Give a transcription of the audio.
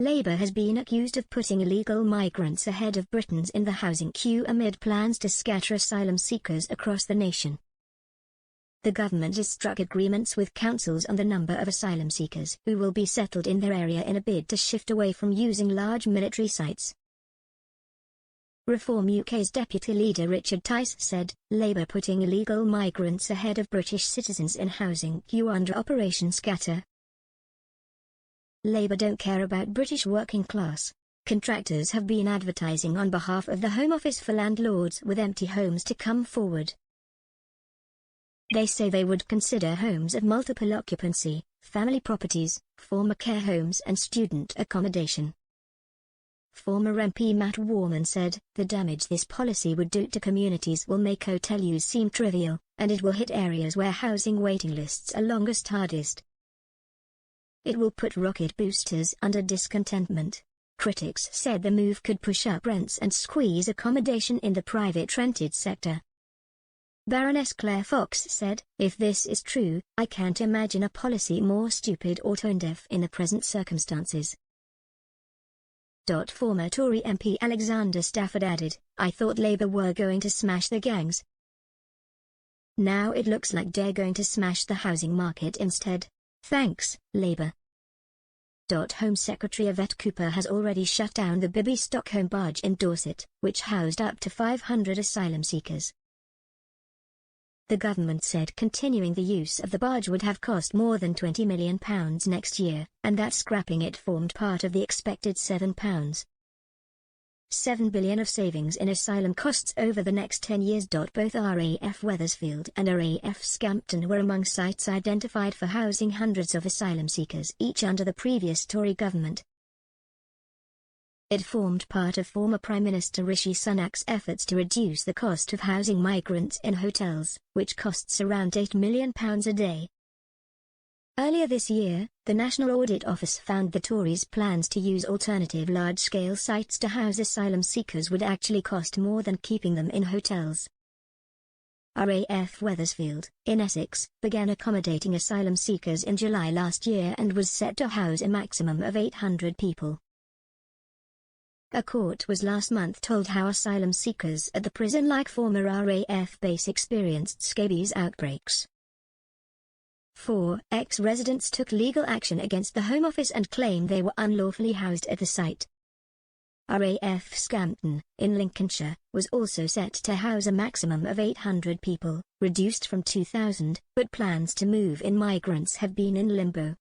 Labour has been accused of putting illegal migrants ahead of Britons in the housing queue amid plans to scatter asylum seekers across the nation. The government has struck agreements with councils on the number of asylum seekers who will be settled in their area in a bid to shift away from using large military sites. Reform UK's deputy leader Richard Tice said, Labour putting illegal migrants ahead of British citizens in housing queue under Operation Scatter. Labour don't care about British working class. Contractors have been advertising on behalf of the Home Office for landlords with empty homes to come forward. They say they would consider homes of multiple occupancy, family properties, former care homes and student accommodation. Former MP Matt Warman said, the damage this policy would do to communities will make hotel use seem trivial, and it will hit areas where housing waiting lists are longest hardest. It will put rocket boosters under discontentment. Critics said the move could push up rents and squeeze accommodation in the private rented sector. Baroness Claire Fox said, if this is true, I can't imagine a policy more stupid or tone-deaf in the present circumstances. Former Tory MP Alexander Stafford added, I thought Labour were going to smash the gangs. Now it looks like they're going to smash the housing market instead. Thanks, Labour. Home Secretary Yvette Cooper has already shut down the Bibby Stockholm barge in Dorset, which housed up to 500 asylum seekers. The government said continuing the use of the barge would have cost more than £20 million next year, and that scrapping it formed part of the expected £7 billion of savings in asylum costs over the next 10 years. Both RAF Wethersfield and RAF Scampton were among sites identified for housing hundreds of asylum seekers each under the previous Tory government. It formed part of former Prime Minister Rishi Sunak's efforts to reduce the cost of housing migrants in hotels, which costs around £8 million a day. Earlier this year, the National Audit Office found the Tories' plans to use alternative large-scale sites to house asylum seekers would actually cost more than keeping them in hotels. RAF Wethersfield, in Essex, began accommodating asylum seekers in July last year and was set to house a maximum of 800 people. A court was last month told how asylum seekers at the prison like former RAF base experienced scabies outbreaks. 4 ex-residents took legal action against the Home Office and claimed they were unlawfully housed at the site. RAF Scampton, in Lincolnshire, was also set to house a maximum of 800 people, reduced from 2,000, but plans to move in migrants have been in limbo.